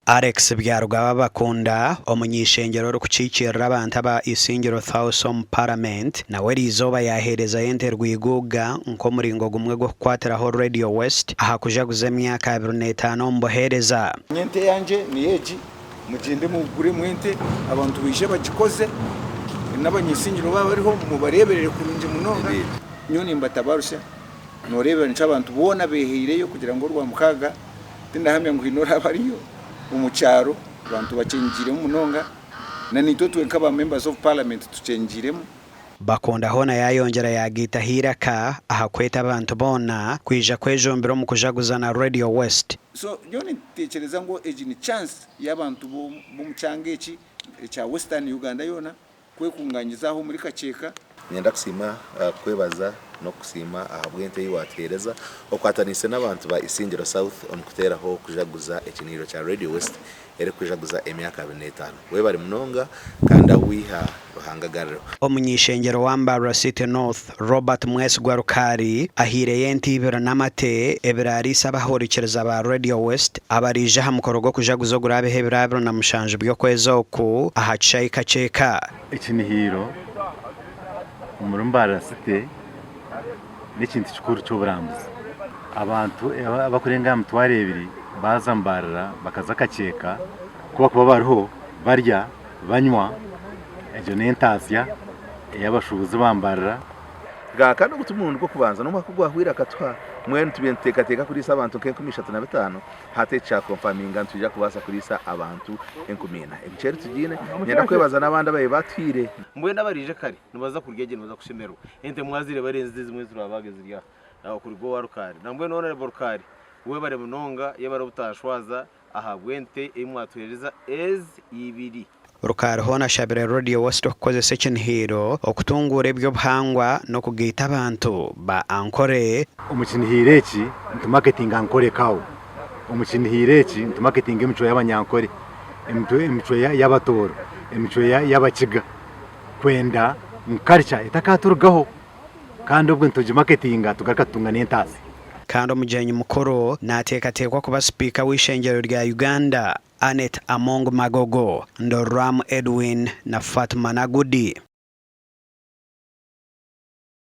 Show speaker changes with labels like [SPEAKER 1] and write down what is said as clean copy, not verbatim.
[SPEAKER 1] Alex Byarugaba bakunda omunyishengero rukucikirira abantu aba isingiro Thousand Parliament nawe rizoba yahereza yente rwiguga nko muringo gumwe go kwatiraho Radio West aha kujaguza myaka 25 mbohereza
[SPEAKER 2] nyente yanje ni yeji mugende mugure mwente abantu bije bagikoze n'abanyisingiro baba bariho mubareberere kurunje munonga nyoni mbatabarusha norebera nica abantu bona behireyo kugira ngo rwa mukaga tindahamya ngo inora bariyo umucyaro abantu bacenjire munonga na nito twenka ba members of parliament tucenjiremo
[SPEAKER 1] bakunda hona yayongera yagita hiraka aha kweta abantu bona kwija kwejombero mu kujaguza na Radio West.
[SPEAKER 2] So nyoni tekereza ngo eji ni chance y'abantu bo mu cyangeki cya Western Uganda yona kwe kunganyizaho muri kaceka
[SPEAKER 3] nyenda kusima kwebaza no kusima ahabwente yiwatereza okwatanise n'abantu ba Isingiro South omukuteraho kujaguza ekiniro cya Radio West ere kujaguza emyaka 25 we bari munonga kanda wiha ruhangagariro
[SPEAKER 1] omunyishengero wa Mbarara City North Robert Mwesgwa Rukari ahire yentibira namate ebirarisa bahorikiriza ba Radio West abarije hamukorogo kujaguza gurabe hebirabiro na mushanje byo kwezoku ahacayika ceka
[SPEAKER 4] ekinihiro muri Mbarara City n'ikintu kikuru cy'uburambuzi abantu abakurenga mutware ebiri baza Mbarara bakaza kaceka kuba bariho barya banywa ejo n'entasya y'abashubuzi bambarara
[SPEAKER 3] gaka no gutumuntu rwo kubanza no makugwa hwira katwa mwene tubyentekateka kuri abantu ke 15 hate cha confirminga tujya kubasa kuri abantu 10 emceri tugine nyenda kwebaza nabandi abaye batwire
[SPEAKER 5] mbwe nabarije kare nibaza kuryeje nibaza kushemerwa ente mwazire barenze zimwe turabageze rya aho kuri go warukari nambwe none borukari we bare munonga yabara butashwaza aha bwente imwatwereza ibiri
[SPEAKER 1] Rukari hona shabire Radio West okukoze section hero okutungura ebyo bhangwa no kugita abantu ba ankore
[SPEAKER 4] umukini hireki ntumarketing ankore kawo umukini hireki ntumarketing imico y'abanyankore imico y'abatoro imico y'abakiga kwenda nkarcha itakaturgaho kandi ubwo ntuji marketing tugakatunga n'entasi
[SPEAKER 1] kandi omujenyi mukoro natekatekwa kuba speaker w'ishengero rya Uganda Anet Among Magogo Ndoram Edwin na Fatma Nagudi.